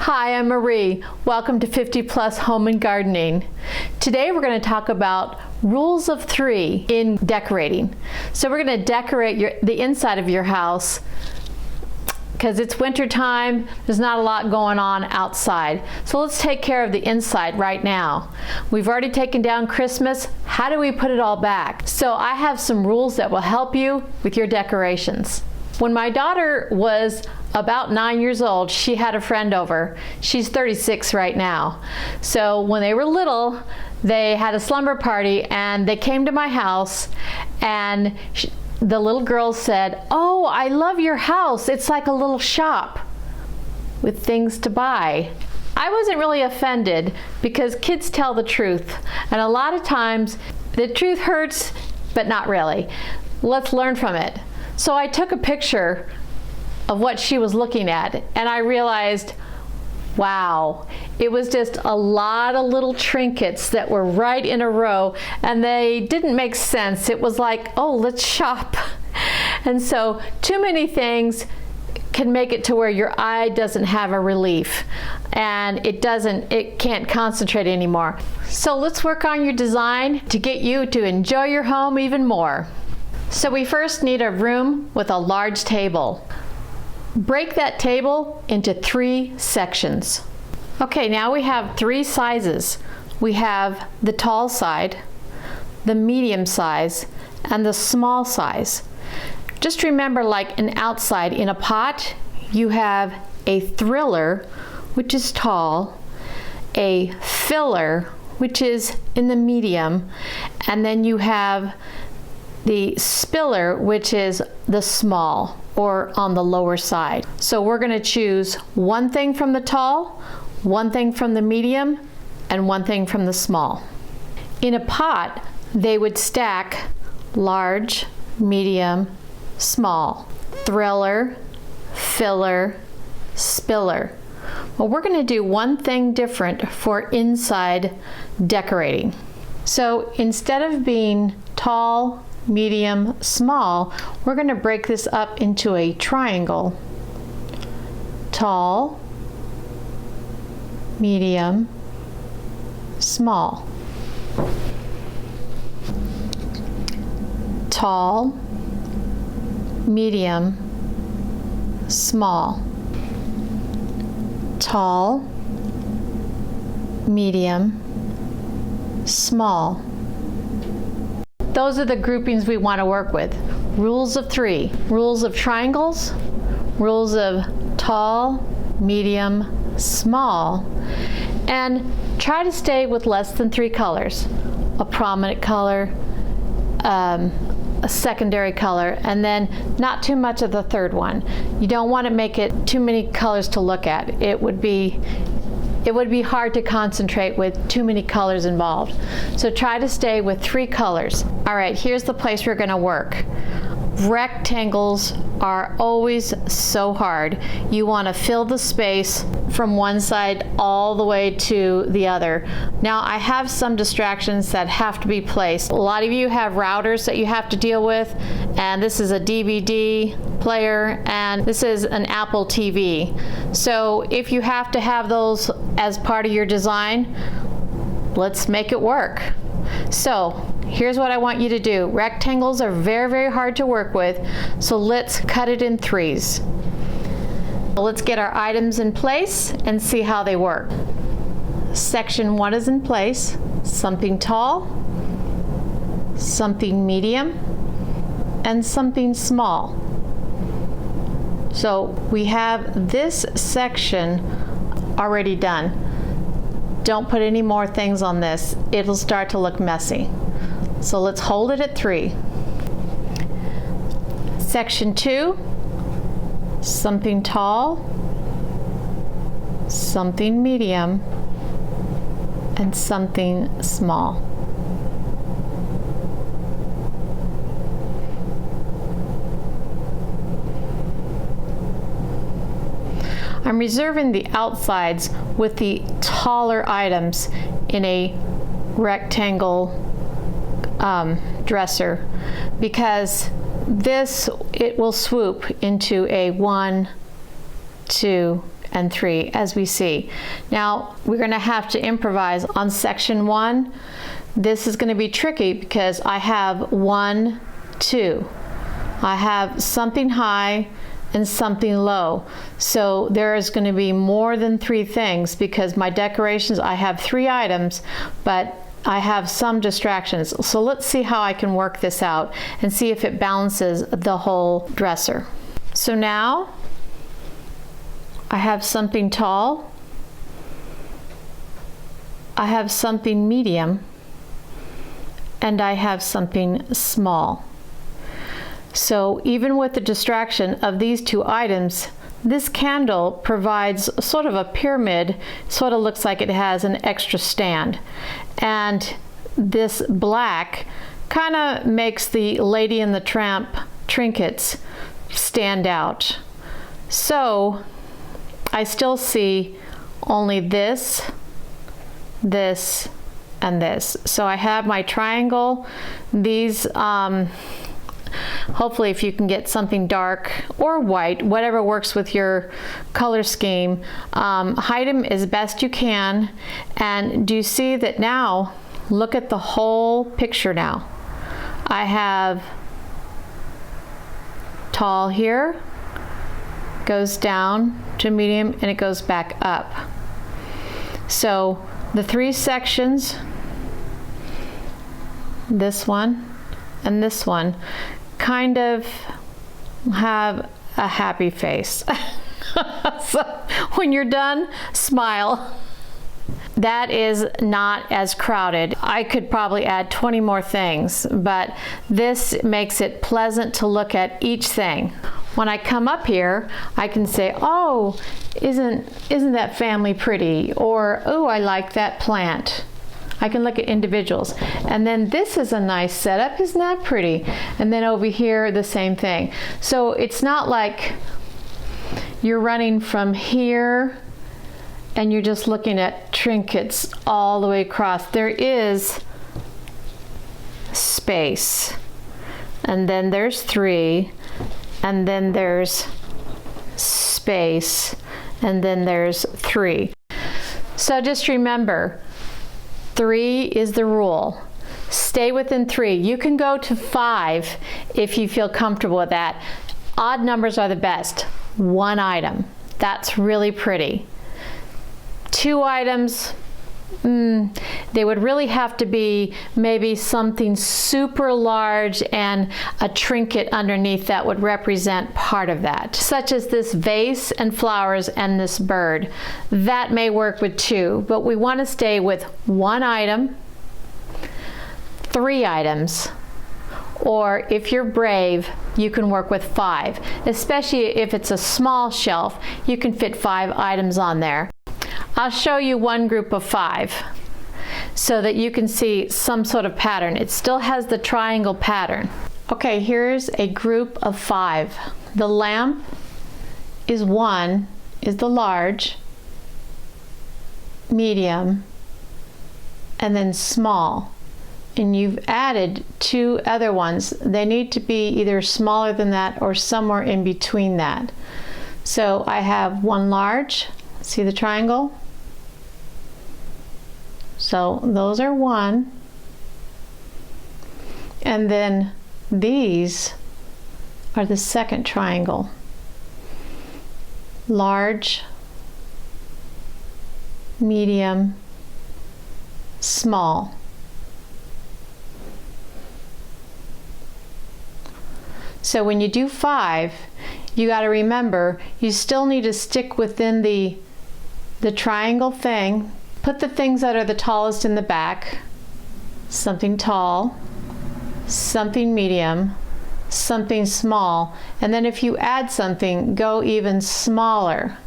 Hi, I'm Marie. Welcome to 50 Plus Home and Gardening. Today we're going to talk about rules of 3 in decorating. So we're going to decorate the inside of your house because it's winter time. There's not a lot going on outside. So let's take care of the inside right now. We've already taken down Christmas. How do we put it all back? So I have some rules that will help you with your decorations. When my daughter was about 9 years old, she had a friend over. She's 36 right now. So when they were little, they had a slumber party and they came to my house, and the little girl said, "Oh, I love your house. It's like a little shop with things to buy." I wasn't really offended because kids tell the truth, and a lot of times the truth hurts, but not really. Let's learn from it. So I took a picture of what she was looking at, and I realized, wow, it was just a lot of little trinkets that were right in a row, and they didn't make sense. It was like, oh, let's shop. And so too many things can make it to where your eye doesn't have a relief, and it can't concentrate anymore. So let's work on your design to get you to enjoy your home even more. So we first need a room with a large table. Break that table into 3 sections. Okay, now we have 3 sizes. We have the tall side, the medium size, and the small size. Just remember, like an outside in a pot, you have a thriller, which is tall, a filler, which is in the medium, and then you have the spiller, which is the small or on the lower side. So we're going to choose one thing from the tall, one thing from the medium, and one thing from the small. In a pot, they would stack large, medium, small, thriller, filler, spiller. Well, we're going to do one thing different for inside decorating. So instead of being tall, medium, small, we're going to break this up into a triangle. Tall, medium, small. Tall, medium, small. Tall, medium, small. Those are the groupings we want to work with. Rules of 3. Rules of triangles, rules of tall, medium, small, and try to stay with less than 3 colors. A prominent color, a secondary color, and then not too much of the third one. You don't want to make it too many colors to look at. It would be hard to concentrate with too many colors involved. So try to stay with 3 colors. All right, here's the place we're going to work. Rectangles are always so hard. You want to fill the space from one side all the way to the other. Now, I have some distractions that have to be placed. A lot of you have routers that you have to deal with, and this is a DVD player, and this is an Apple TV. So if you have to have those as part of your design, let's make it work. So here's what I want you to do. Rectangles are very, very hard to work with, so let's cut it in 3s. Let's get our items in place and see how they work. Section 1 is in place. Something tall, something medium, and something small. So we have this section already done. Don't put any more things on this. It'll start to look messy. So let's hold it at 3. Section 2, something tall, something medium, and something small. I'm reserving the outsides with the taller items in a rectangle dresser, because it will swoop into a 1, 2, and 3, as we see. Now, we're going to have to improvise on section 1. This is going to be tricky because I have 1, 2. I have something high and something low. So there is going to be more than 3 things because my decorations, I have 3 items, but I have some distractions. So let's see how I can work this out and see if it balances the whole dresser. So now I have something tall, I have something medium, and I have something small. So even with the distraction of these 2 items, this candle provides sort of a pyramid, sort of looks like it has an extra stand. And this black kind of makes the Lady and the Tramp trinkets stand out. So I still see only this, this, and this. So I have my triangle. These, hopefully if you can get something dark or white, whatever works with your color scheme, hide them as best you can. And do you see that now? Look at the whole picture now. I have tall here, goes down to medium, and it goes back up. So the 3 sections, this one and this one, kind of have a happy face. So when you're done, smile. That is not as crowded. I could probably add 20 more things, but this makes it pleasant to look at each thing. When I come up here, I can say, oh, isn't that family pretty? Or, oh, I like that plant. I can look at individuals. And then this is a nice setup, isn't that pretty? And then over here, the same thing. So it's not like you're running from here and you're just looking at trinkets all the way across. There is space. And then there's 3, and then there's space, and then there's 3. So just remember, 3 is the rule. Stay within 3. You can go to 5 if you feel comfortable with that. Odd numbers are the best. 1 item. That's really pretty. 2 items, they would really have to be maybe something super large and a trinket underneath that would represent part of that, such as this vase and flowers and this bird. That may work with 2, but we want to stay with 1 item, 3 items, or if you're brave, you can work with 5. Especially if it's a small shelf, you can fit 5 items on there. I'll show you one group of 5 so that you can see some sort of pattern. It still has the triangle pattern. Okay, here's a group of 5. The lamp is 1, is the large, medium, and then small. And you've added 2 other ones. They need to be either smaller than that or somewhere in between that. So I have 1 large. See the triangle? So those are 1. And then these are the second triangle. Large, medium, small. So when you do 5, you got to remember you still need to stick within the triangle thing. Put the things that are the tallest in the back. Something tall, something medium, something small, and then if you add something, go even smaller.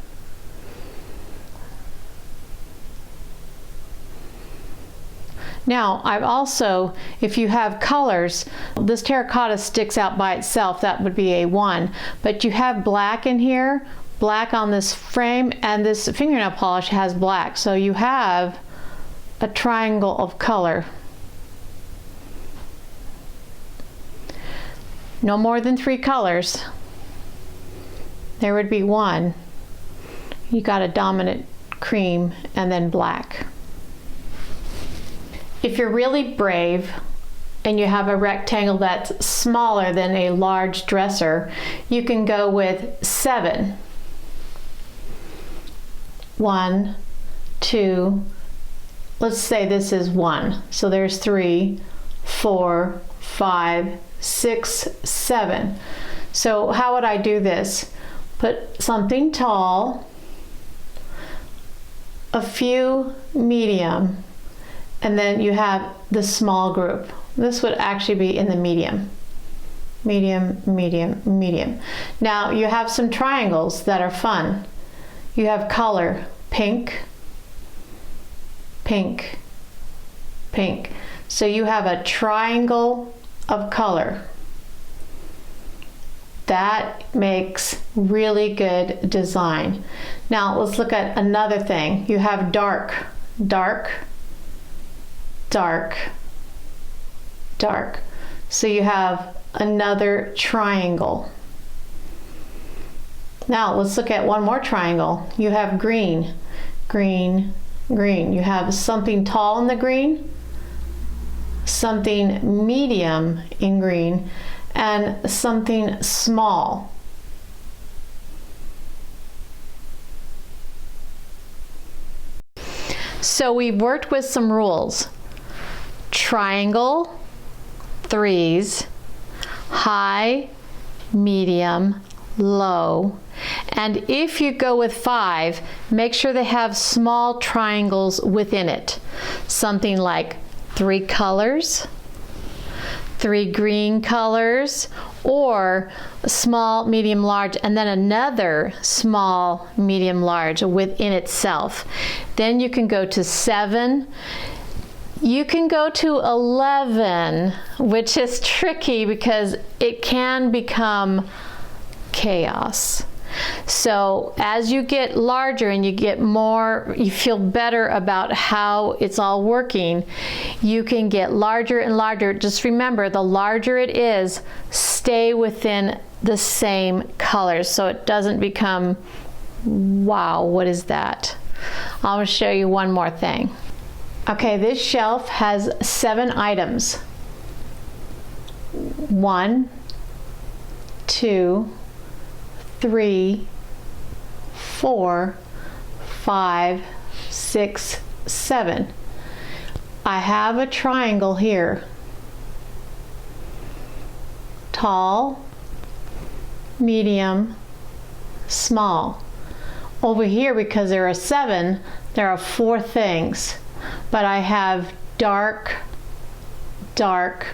Now, I've also, if you have colors, this terracotta sticks out by itself, that would be a 1, but you have black in here, black on this frame, and this fingernail polish has black, so you have a triangle of color. No more than 3 colors. There would be 1. you got a dominant cream and then black. If you're really brave and you have a rectangle that's smaller than a large dresser, you can go with 7. 1, 2, let's say this is 1. So there's 3, 4, 5, 6, 7. So how would I do this? Put something tall, a few medium, and then you have the small group. This would actually be in the medium. Medium, medium, medium. Now you have some triangles that are fun. You have color, pink, pink, pink. So you have a triangle of color. That makes really good design. Now let's look at another thing. You have dark, dark, dark, dark. So you have another triangle. Now let's look at one more triangle. You have green, green, green. You have something tall in the green, something medium in green, and something small. So we've worked with some rules. Triangle, 3s, high, medium, low. And if you go with 5, make sure they have small triangles within it. Something like 3 colors, 3 green colors, or small, medium, large, and then another small, medium, large within itself. Then you can go to 7. You can go to 11, which is tricky because it can become chaos. So as you get larger and you get more, you feel better about how it's all working, you can get larger and larger. Just remember, the larger it is, stay within the same colors so it doesn't become, wow, what is that? I'll show you one more thing. Okay, this shelf has 7 items. 1, 2, 3, 4, 5, 6, 7. I have a triangle here. Tall, medium, small. Over here, because there are 7, there are 4 things. But I have dark, dark,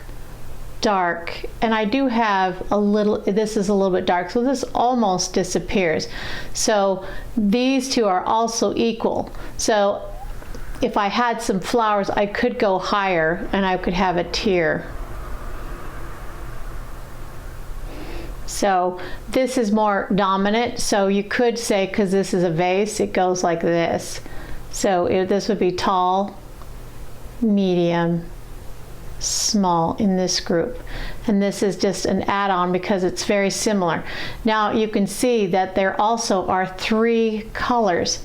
dark, and I do have a little, this is a little bit dark, so this almost disappears. So these 2 are also equal. So if I had some flowers, I could go higher and I could have a tier. So this is more dominant, so you could say, because this is a vase, it goes like this. So this would be tall, medium, small in this group. And this is just an add-on because it's very similar. Now you can see that there also are 3 colors: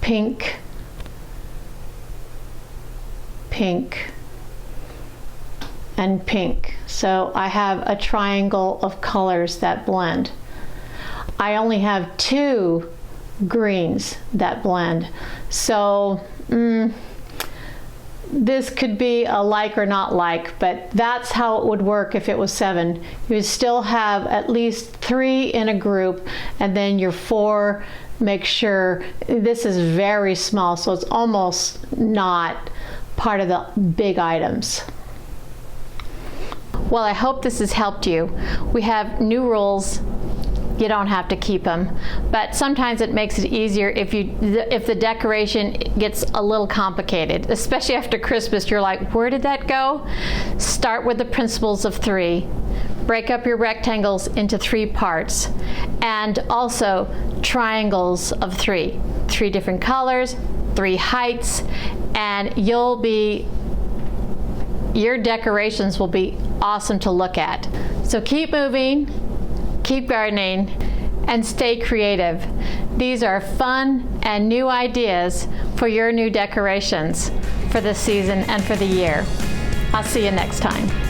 pink, pink, and pink. So I have a triangle of colors that blend. I only have 2 greens that blend. So this could be a like or not like, but that's how it would work if it was 7. You would still have at least 3 in a group, and then your 4, make sure, this is very small, so it's almost not part of the big items. Well, I hope this has helped you. We have new rules. You don't have to keep them, but sometimes it makes it easier if the decoration gets a little complicated, especially after Christmas. You're like, where did that go? Start with the principles of 3. Break up your rectangles into 3 parts, and also triangles of 3. 3 different colors, 3 heights, and your decorations will be awesome to look at. So keep moving, keep gardening, and stay creative. These are fun and new ideas for your new decorations for the season and for the year. I'll see you next time.